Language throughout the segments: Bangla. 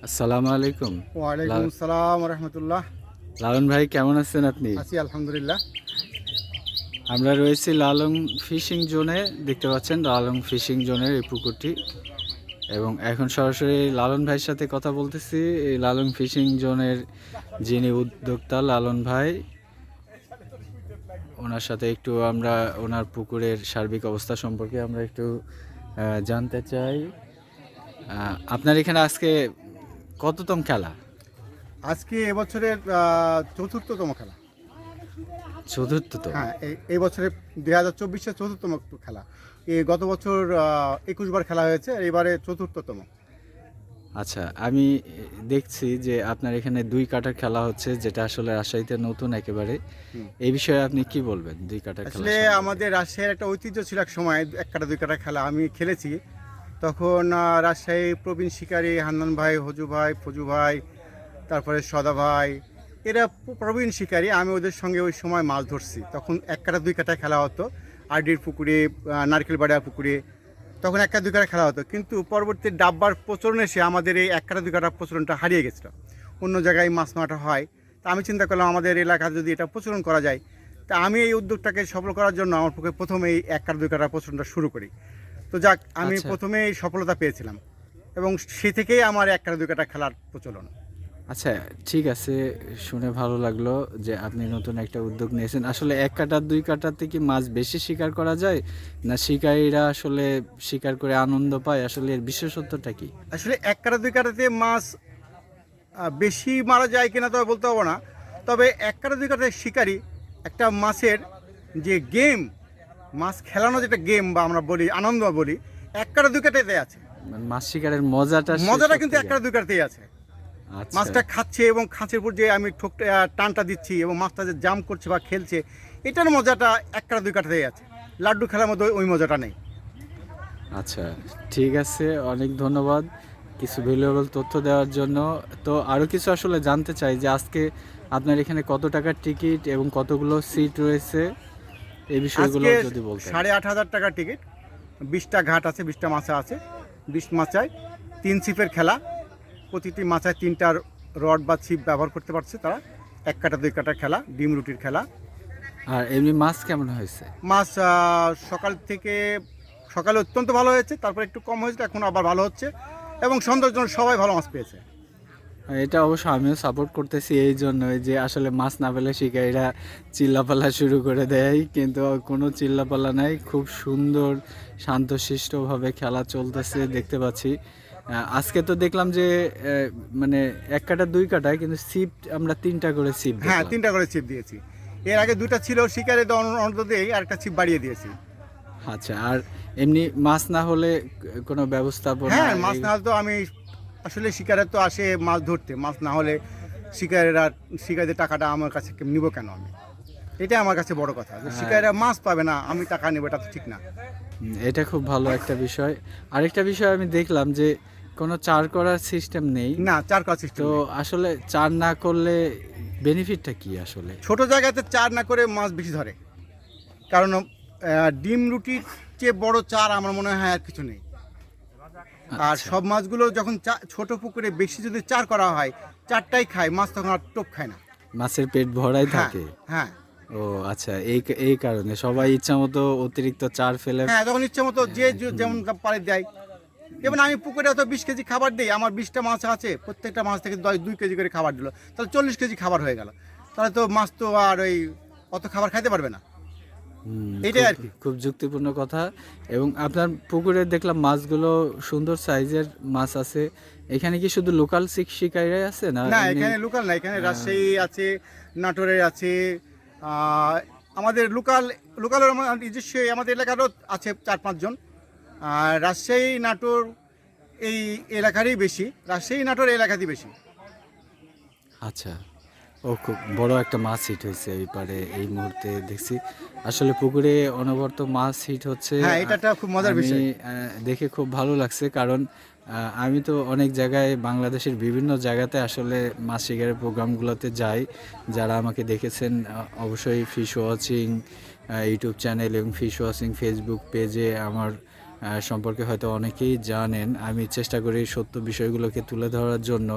আসসালামু আলাইকুম। ওয়ালাইকুম লা- আসসালাম রহমতুল্লাহ। লালন ভাই কেমন আছেন আপনি? আছি আলহামদুলিল্লাহ। আমরা রয়েছি লালং ফিশিং জোনে, দেখতে পাচ্ছেন লালং ফিশিং জোনের এই পুকুরটি, এবং এখন সরাসরি লালন ভাইয়ের সাথে কথা বলতেছি। এই লালং ফিশিং জোনের যিনি উদ্যোক্তা লালন ভাই, ওনার সাথে একটু আমরা ওনার পুকুরের সার্বিক অবস্থা সম্পর্কে আমরা একটু জানতে চাই। আপনার এখানে আজকে কততম খেলা? আজকে এবছরের চতুর্থতম খেলা। চতুর্থতম। হ্যাঁ, এই বছরে 2024-এর চতুর্থতম খেলা। গত বছর 21 বার খেলা হয়েছে, আর এবারে চতুর্থতম। আচ্ছা, আমি দেখছি যে আপনার এখানে ২ কাটার খেলা হচ্ছে, যেটা আসলে রাজশাহীতে নতুন একেবারে। হুম। এই বিষয়ে আপনি কি বলবেন ২ কাটার খেলা আসলে সম্পর্কে? আমাদের রাজশাহীর একটা ঐতিহ্য ছিল এক সময়, এক কাটা দুই কাটা খেলা আমি খেলেছি। তখন রাজশাহী প্রবীণ শিকারী হান্নান ভাই, হজু ভাই, ফজু ভাই, তারপরে সদা ভাই, এরা প্রবীণ শিকারী। আমি ওদের সঙ্গে ওই সময় মাছ ধরছি। তখন এক কাটা দুই কাটা খেলা হতো আরডির পুকুরে, নারকেল বাড়িয়া পুকুরে। তখন এক কাটা দুই কাটা খেলা হতো, কিন্তু পরবর্তী ডাব্বার প্রচলন এসে আমাদের এই এক কাটা দুই কাটা প্রচলনটা হারিয়ে গেছিলো। অন্য জায়গায় মাছ মারা হয়। তা আমি চিন্তা করলাম আমাদের এলাকায় যদি এটা প্রচলন করা যায়, তা আমি এই উদ্যোগটাকে সফল করার জন্য আমার পক্ষে প্রথমে এই এক কাটা দুই কাটা প্রচলনটা শুরু করি। তো যাক, আমি আচ্ছা, প্রথমেই সফলতা পেয়েছিলাম, এবং সে থেকেই আমার এক কাটা দুই কাটা খেলার প্রচলন। আচ্ছা, ঠিক আছে। শুনে ভালো লাগলো যে আপনি নতুন একটা উদ্যোগ নিয়েছেন। আসলে ১ কাটা ২ কাটাতে কি মাছ বেশি শিকার করা যায়? না শিকারীরা আসলে শিকার করে আনন্দ পায়? আসলে এর বিশেষত্বটা কি? আসলে এক কাটা দুই কাটাতে মাছ বেশি মারা যায় কিনা তবে বলতে পারবো না। তবে এক কাটা দুই কাটাতে শিকারি একটা মাছের যে গেম, মাছ খেলানো যেটা গেম বা আমরা বলি আনন্দ বলি, এক কাটা দুই কাটাতে আছে। মানে মাছ শিকারের মজাটা মজাটা সব কিন্তু এক কাটা জায়গায়। দুই কাটাতেই আছে। আচ্ছা। মাছটা খাচ্ছে এবং খাঁচের উপর যে আমি টানটা দিচ্ছি এবং মাছটা যে জাম্প করছে বা খেলছে, এটার মজাটা এক কাটা দুই কাটাতেই আছে। লাড্ডু খেলার মতো ওই মজাটা নেই। আচ্ছা, ঠিক আছে। অনেক ধন্যবাদ কিছু ভ্যালুয়েবল তথ্য দেওয়ার জন্য। তো আরও কিছু আসলে জানতে চাই যে আজকে আপনার এখানে কত টাকার টিকিট এবং কতগুলো সিট রয়েছে, এই বিষয়গুলো আজকে যদি বলতেন। 8,500 টাকার টিকিট। 20টা ঘাট আছে, 20টা মাছা আছে। 20 মাচায় 3 ছিপের খেলা। প্রতিটি মাচায় 3টা রড বা ছিপ ব্যবহার করতে পারছে তারা। এক কাটা দুই কাটার খেলা, ডিম রুটির খেলা। আর এমনি মাছ কেমন হয়েছে? মাছ সকাল থেকে সকালে অত্যন্ত ভালো হয়েছে, তারপর একটু কম হয়েছে, এখন আবার ভালো হচ্ছে, এবং সন্ধ্যার জন্য সবাই ভালো মাছ পেয়েছে। এটা অবশ্য আমিও সাপোর্ট করতেছি এই জন্যই যে আসলে মাছ না পেলে শিকারীরা চিল্লাপাল্লা শুরু করে দেয়, কিন্তু কোনো চিল্লাপাল্লা নাই। খুব সুন্দর শান্তশিষ্টভাবে খেলা চলতেছে দেখতে পাচ্ছি। আজকে তো দেখলাম যে মানে ১ কাটা ২ কাটায় কিন্তু ছিপ আমরা ৩টা করে ছিপ হ্যাঁ, দেখলাম। 3টা করে ছিপ দিয়েছি। এর আগে 2টা ছিল, শিকারে অন্তত আরেকটা ছিপ বাড়িয়ে দিয়েছি। আচ্ছা, আর এমনি মাছ না হলে কোনো ব্যবস্থাপনা হ্যাঁ, মাছ না হলে তো আমি আসলে শিকারের তো আসে মাছ ধরতে, মাছ না হলে শিকারেরা শিকারীদের টাকাটা আমার কাছে নিব কেন আমি? এটাই আমার কাছে বড় কথা, যে শিকারীরা মাছ পাবে না, আমি টাকা নেবো, এটা তো ঠিক না। এটা খুব ভালো একটা বিষয়। আরেকটা বিষয় আমি দেখলাম যে কোনো চার করার সিস্টেম নেই। না, চার করার সিস্টেম তো নেই। আসলে চার না করলে বেনিফিটটা কি আসলে? ছোট জায়গাতে চার না করে মাছ বেশি ধরে, কারণ ডিম রুটির চেয়ে বড় চার আমার মনে হয় আর কিছু নেই। আর আচ্ছা, সব মাছগুলো যখন ছোট পুকুরে বেশি যদি চার করা হয়, চারটাই খায় মাছ, তখন আর টোপ খায় না। মাছের পেট ভরাই হ্যাঁ, থাকে। হ্যাঁ, ও আচ্ছা, এই কারণে সবাই ইচ্ছামতো অতিরিক্ত চার ফেলে। হ্যাঁ, তখন ইচ্ছে মতো যেমন পারে দেয়। যেমন আমি পুকুরে হয়তো 20 কেজি খাবার দিই, আমার 20টা মাছ আছে, প্রত্যেকটা মাছ থেকে 2 কেজি করে খাবার দিল, তাহলে 40 কেজি খাবার হয়ে গেল। তাহলে তো মাছ তো আর ওই অত খাবার খাইতে পারবে না। এটাই খুব আর কি। খুব যুক্তিপূর্ণ কথা। এবং আপনার পুকুরে দেখলাম মাছগুলো সুন্দর সাইজের মাছ আছে। এখানে কি শুধু লোকাল শিকারিরাই আছে না না, এমনি? এখানে লোকাল না, এখানে রাজশাহী আছে, নাটোরের আছে, আমাদের লোকালের নিজস্ব আমাদের এলাকারও আছে 4-5 জন। আর রাজশাহী নাটোর এই এলাকারই বেশি, রাজশাহী নাটোর এলাকাতেই বেশি। আচ্ছা, ও খুব বড় একটা মাছ হিট হয়েছে এই পারে এই মুহূর্তে দেখছি। আসলে পুকুরে অনবরত মাছ হিট হচ্ছে। হ্যাঁ, এটা একটা খুব মজার আমি বিষয়। দেখে খুব ভালো লাগছে, কারণ আমি তো অনেক জায়গায় বাংলাদেশের বিভিন্ন জায়গাতে আসলে মাছ শিকারের প্রোগ্রামগুলোতে যাই। যারা আমাকে দেখেছেন অবশ্যই ফিশ ওয়াচিং ইউটিউব চ্যানেল এবং ফিশ ওয়াচিং ফেসবুক পেজে আমার সম্পর্কে হয়তো অনেকেই জানেন। আমি চেষ্টা করি সত্য বিষয়গুলোকে তুলে ধরার জন্য,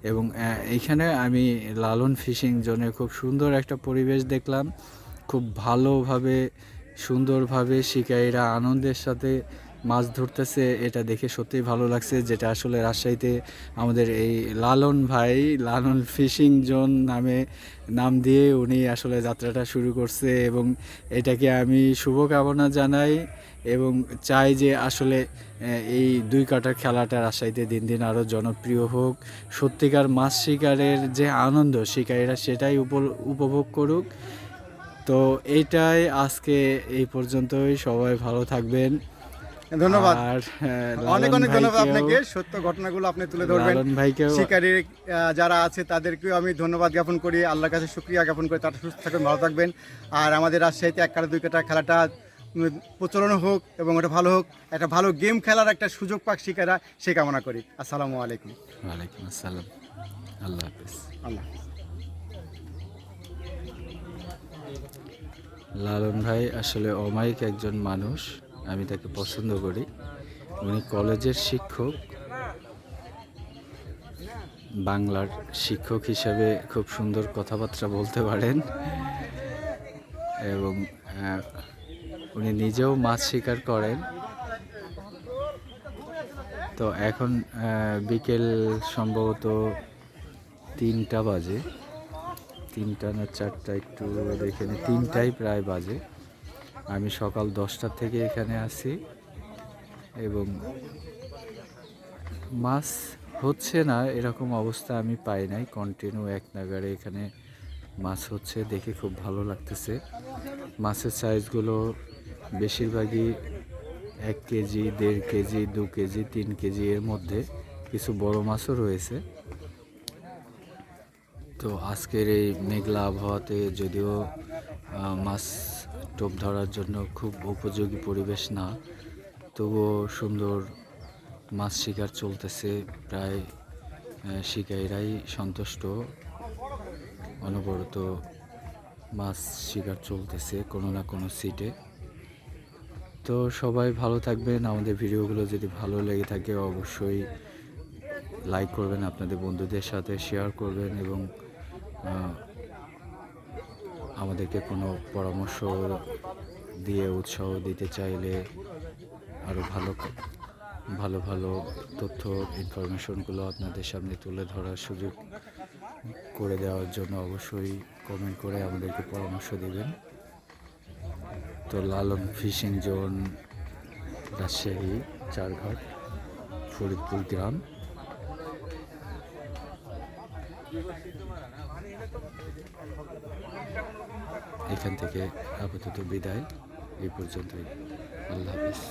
এবং এইখানে আমি লালন ফিশিং জোনে খুব সুন্দর একটা পরিবেশ দেখলাম। খুব ভালোভাবে সুন্দরভাবে শিকারীরা আনন্দের সাথে মাছ ধরতেছে, এটা দেখে সত্যিই ভালো লাগছে। যেটা আসলে রাজশাহীতে আমাদের এই লালন ফিশিং জোন নাম দিয়ে উনি আসলে যাত্রাটা শুরু করছে, এবং এটাকে আমি শুভকামনা জানাই এবং চাই যে আসলে এই দুই কাটার খেলাটা রাজশাহীতে দিন দিন আরও জনপ্রিয় হোক। সত্যিকার মাছ শিকারের যে আনন্দ শিকারীরা সেটাই উপভোগ করুক। তো এইটাই আজকে এই পর্যন্তই। সবাই ভালো থাকবেন। ধন্যবাদ, আর অনেক লালন অনেক ধন্যবাদ ভাইকেও আপনাকে, সত্য ঘটনাগুলো আপনি তুলে ধরবেন। লালন ভাইকেও শিকারীর যারা আছে তাদেরকেও আমি ধন্যবাদ জ্ঞাপন করি, আল্লাহর কাছে শুকরিয়া জ্ঞাপন করি। তারা সুস্থ থাকবেন, ভালো থাকবেন। আর আমাদের রাজশাহীতে এক কাটা দুই কাটা খেলাটা প্রচলন হোক এবং ওটা ভালো হোক, একটা ভালো গেম খেলার একটা সুযোগ পাক শিকারা, সে কামনা করি। আসসালামু আলাইকুম। ওয়ালাইকুম আসসালাম। আল্লাহ হাফেজ। আল্লাহ। লালন ভাই আসলে অমায়িক একজন মানুষ, আমি তাকে পছন্দ করি। উনি কলেজের শিক্ষক, বাংলার শিক্ষক হিসেবে খুব সুন্দর কথাবার্তা বলতে পারেন, এবং উনি নিজেও মাছ শিকার করেন। তো এখন বিকেল সম্ভবত 3টা বাজে, 3টা না 4টা, একটু দেখে নিই, 3টাই প্রায় বাজে। আমি সকাল 10টা থেকে এখানে আছি এবং মাছ হচ্ছে না এরকম অবস্থা আমি পাই নাই। কন্টিনিউ এক নাগাড়ে এখানে মাছ হচ্ছে, দেখে খুব ভালো লাগতেছে। মাছের সাইজগুলো বেশিরভাগই 1 কেজি, 1.5 কেজি, 2 কেজি, 3 কেজি, এর মধ্যে কিছু বড় মাছও রয়েছে। তো আজকের এই মেঘলা আবহাওয়াতে যদিও মাছ টোপ ধরার জন্য খুব উপযোগী পরিবেশ না, তবুও সুন্দর মাছ শিকার চলতেছে। প্রায় শিকারীরাই সন্তুষ্ট, অনবরত মাছ শিকার চলতেছে কোনো না কোনো সিটে। তো সবাই ভালো থাকবেন। আমাদের ভিডিওগুলো যদি ভালো লেগে থাকে অবশ্যই লাইক করবেন, আপনাদের বন্ধুদের সাথে শেয়ার করবেন, এবং আমাদেরকে কোনো পরামর্শ দিয়ে উৎসাহ দিতে চাইলে আরও ভালো ভালো তথ্য ইনফরমেশনগুলো আপনাদের সামনে তুলে ধরার সুযোগ করে দেওয়ার জন্য অবশ্যই কমেন্ট করে আমাদেরকে পরামর্শ দেবেন। তো লালন ফিশিং জোন, রাজশাহী, চারঘাট, ফরিদপুর গ্রাম। এখান থেকে আপাতত বিদায়, এই পর্যন্তই। আল্লাহ হাফিজ।